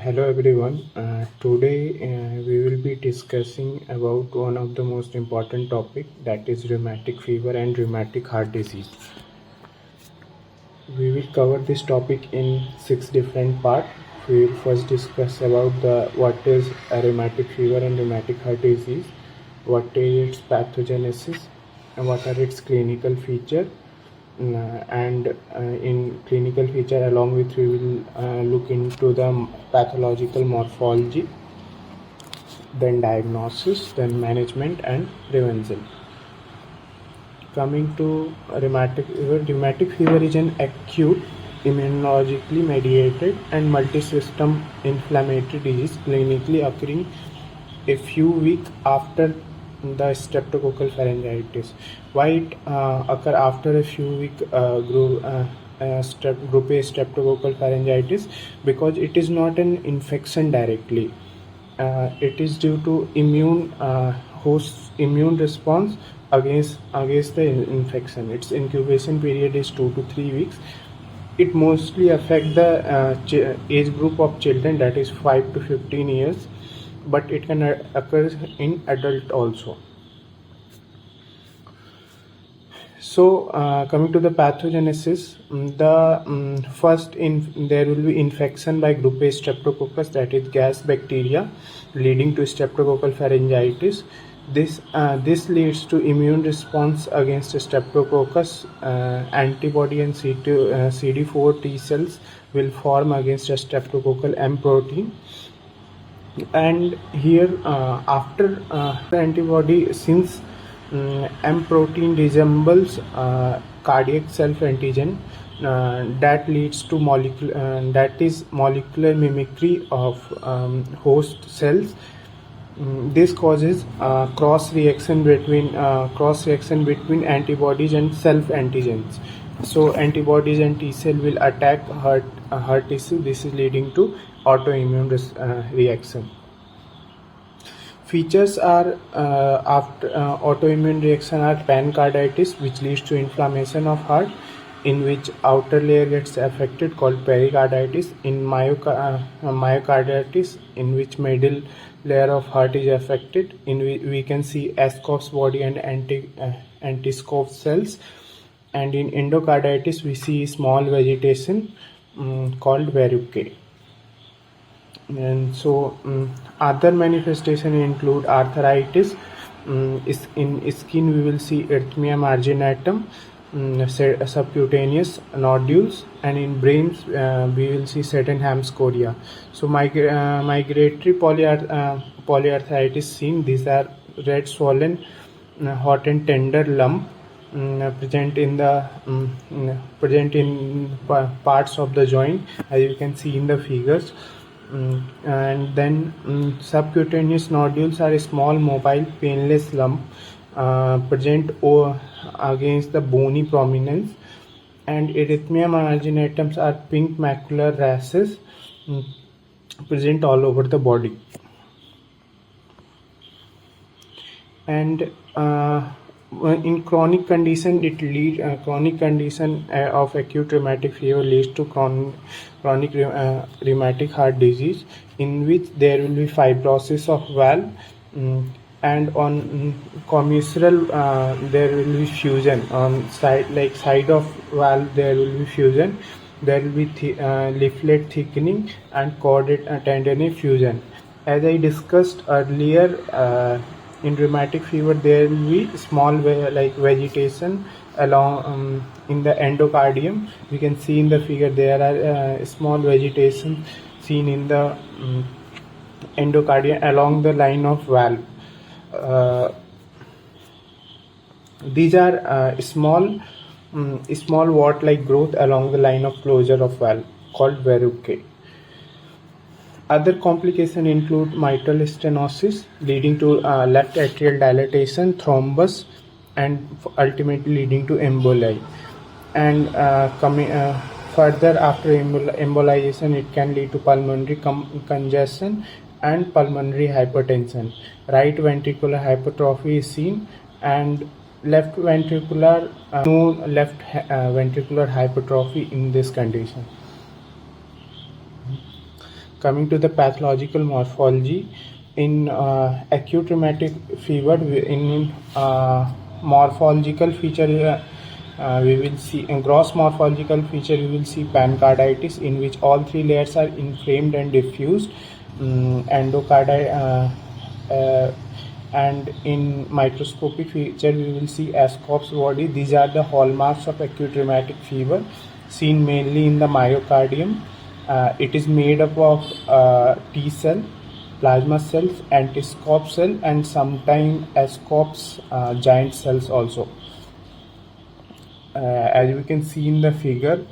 Hello everyone. Today we will be discussing about one of the most important topic, that is rheumatic fever and rheumatic heart disease. We will cover this topic in 6 different parts. We will first discuss about what is a rheumatic fever and rheumatic heart disease, what is its pathogenesis, and what are its clinical features. And in clinical feature, along with we will look into the pathological morphology, then diagnosis, then management and prevention. Coming to rheumatic fever is an acute immunologically mediated and multi-system inflammatory disease clinically occurring a few weeks after the streptococcal pharyngitis. Why it occur after a few weeks group A streptococcal pharyngitis? Because it is not an infection directly. It is due to host's immune response against the infection. Its incubation period is 2 to 3 weeks. It mostly affect the age group of children, that is 5 to 15 years, but it can occur in adult also. So coming to the pathogenesis, there will be infection by group A streptococcus, that is gas bacteria, leading to streptococcal pharyngitis. This leads to immune response against streptococcus. Antibody and CD4 T cells will form against a streptococcal M protein. And here after the antibody, since M protein resembles cardiac self-antigen, that leads to molecular mimicry of host cells. This causes cross reaction between antibodies and self-antigens. So antibodies and T cell will attack heart tissue. This is leading to autoimmune reaction. Features are after autoimmune reaction are pancarditis, which leads to inflammation of heart, in which outer layer gets affected, called pericarditis. In myocarditis, in which middle layer of heart is affected, in which we can see Aschoff's body and anti-Aschoff cells. And in endocarditis, we see small vegetation called verrucae. And so other manifestations include arthritis. In skin we will see erythema marginatum, subcutaneous nodules, and in brains we will see Sydenham's chorea. So migratory polyarthritis seen. These are red swollen hot and tender lump present in parts of the joint, as you can see in the figures. And then subcutaneous nodules are a small mobile painless lump present against the bony prominence. And erythema marginatums are pink macular rashes present all over the body. And in chronic condition, chronic condition of acute rheumatic fever leads to chronic rheumatic heart disease, in which there will be fibrosis of valve, and on commissural there will be fusion. On side of valve there will be fusion. There will be leaflet thickening and chordate tenderly fusion. As I discussed earlier, in rheumatic fever there will be small vegetation along in the endocardium. We can see in the figure there are small vegetation seen in the endocardium along the line of valve. These are small wart-like growth along the line of closure of valve, called verrucae. Other complications include mitral stenosis, leading to left atrial dilatation, thrombus, and ultimately leading to emboli. And further, after embolization, it can lead to pulmonary congestion and pulmonary hypertension. Right ventricular hypertrophy is seen, and left ventricular hypertrophy in this condition. Coming to the pathological morphology, in acute rheumatic fever, in morphological feature, we will see in gross morphological feature, we will see pancarditis, in which all three layers are inflamed and diffused. And in microscopic feature, we will see Aschoff's body. These are the hallmarks of acute rheumatic fever, seen mainly in the myocardium. It is made up of T cell, plasma cells, antiscope cell, and sometimes Aschoff's giant cells also. As we can see in the figure,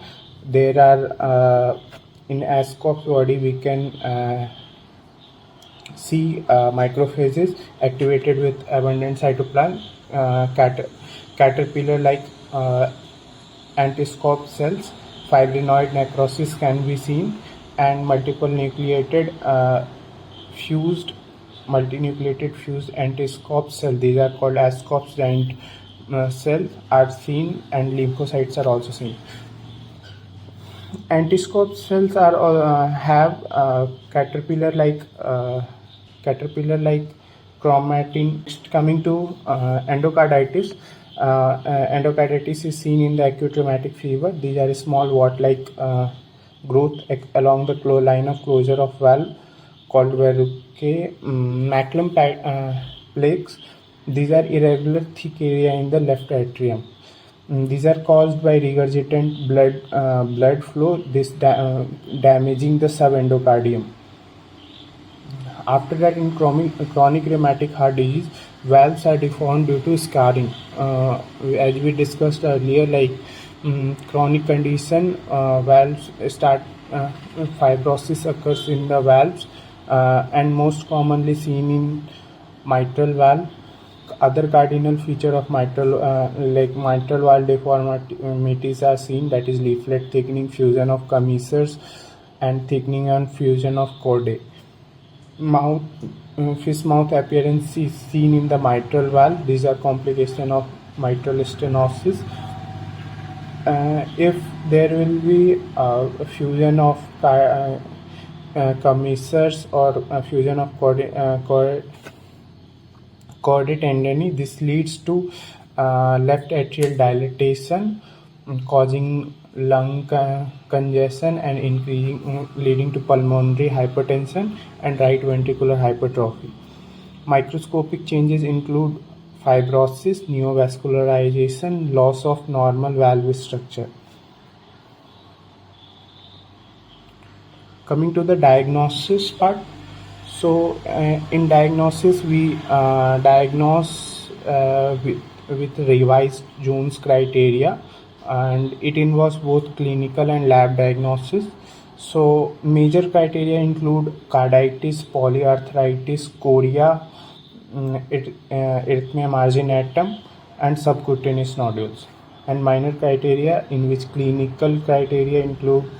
there are in Aschoff's body we can see macrophages activated with abundant cytoplasm, caterpillar-like antiscope cells, fibrinoid necrosis can be seen, and multinucleated fused antiscope cell. These are called Aschoff's giant cells are seen, and lymphocytes are also seen. Antiscope cells are have caterpillar-like chromatin. Coming to endocarditis. Endocarditis is seen in the acute rheumatic fever. These are small wart-like growth along the line of closure of valve called verrucae. Macellum plaques. These are irregular thick area in the left atrium. These are caused by regurgitant blood flow, damaging the subendocardium. After that, in chronic rheumatic heart disease, valves are deformed due to scarring. As we discussed earlier, like chronic condition, valves start, fibrosis occurs in the valves, and most commonly seen in mitral valve. Other cardinal feature of mitral, like mitral valve deformities are seen, that is leaflet thickening, fusion of commissures, and thickening and fusion of chordae. Fish mouth appearance is seen in the mitral valve. These are complications of mitral stenosis. If there will be a fusion of commissures or a fusion of chordae tendini, this leads to left atrial dilatation, causing lung congestion and leading to pulmonary hypertension and right ventricular hypertrophy. Microscopic changes include fibrosis, neovascularization, loss of normal valve structure. Coming to the diagnosis part. So in diagnosis, we diagnose with revised Jones criteria, and it involves both clinical and lab diagnosis. So major criteria include carditis, polyarthritis, chorea, arrhythmia marginatum, and subcutaneous nodules. And minor criteria, in which clinical criteria include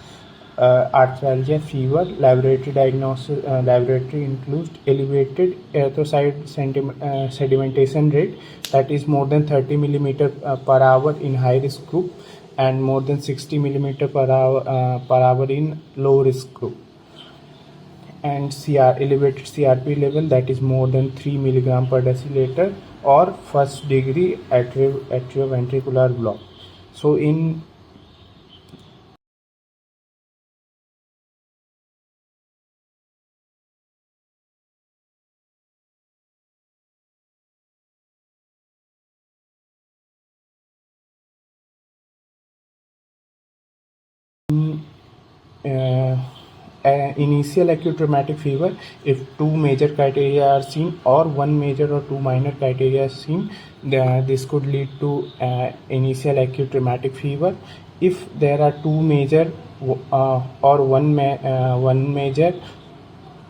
arthralgia, fever. Laboratory diagnosis, laboratory includes elevated erythrocyte sedimentation rate, that is more than 30 mm per hour in high risk group and more than 60 mm per hour in low risk group. And elevated CRP level, that is more than 3 mg per deciliter, or first degree atrioventricular block. So in initial acute rheumatic fever, if two major criteria are seen or one major or two minor criteria are seen, this could lead to initial acute rheumatic fever. If there are two major or one major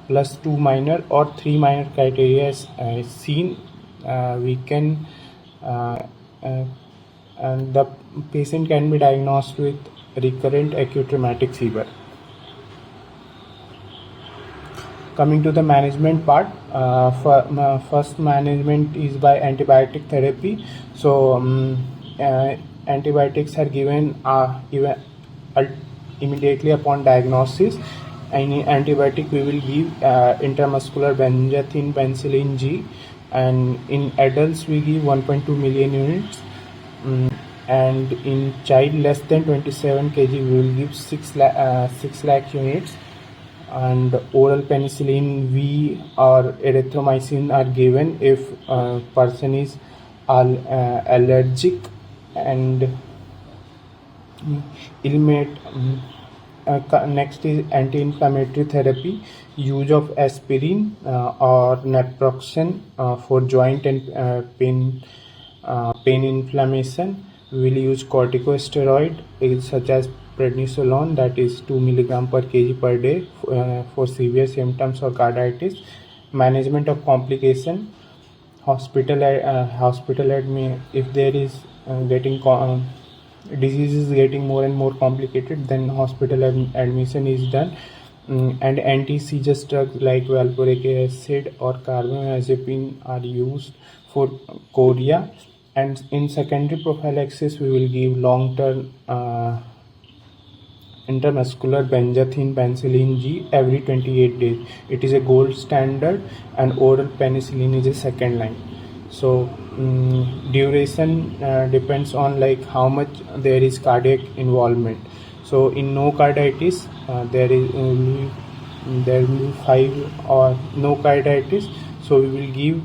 plus two minor or three minor criteria is seen, we can and the patient can be diagnosed with recurrent acute rheumatic fever. Coming to the management part, first management is by antibiotic therapy. So antibiotics are given immediately upon diagnosis, Any antibiotic we will give intramuscular benzathine penicillin G, and in adults we give 1.2 million units. And in child less than 27 kg we will give 6 lakh units. And oral penicillin V or erythromycin are given if person is allergic and ill-mate. Next is anti-inflammatory therapy, use of aspirin or naproxen for joint and pain inflammation. We will use corticosteroid such as prednisolone, that is 2 mg per kg per day for severe symptoms or carditis. Management of complication, hospital admin. If there is disease is getting more and more complicated, then hospital admission is done. And anti-seizure drugs like valproic acid or carbamazepine are used for chorea. And in secondary prophylaxis we will give long-term intramuscular benzathine penicillin G every 28 days. It is a gold standard, and oral penicillin is a second line. So duration depends on like how much there is cardiac involvement. So in no carditis there will be 5 or no carditis, so we will give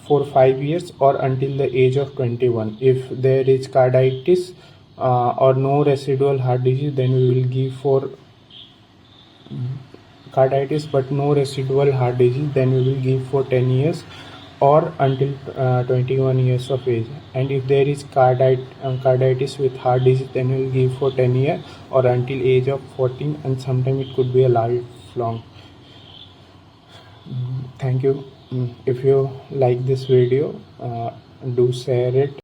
for 5 years or until the age of 21. If there is carditis or no residual heart disease, then we will give for carditis but no residual heart disease, then we will give for 10 years or until 21 years of age. And if there is carditis with heart disease, then we will give for 10 years or until age of 14, and sometimes it could be a lifelong. Thank you. If you like this video, do share it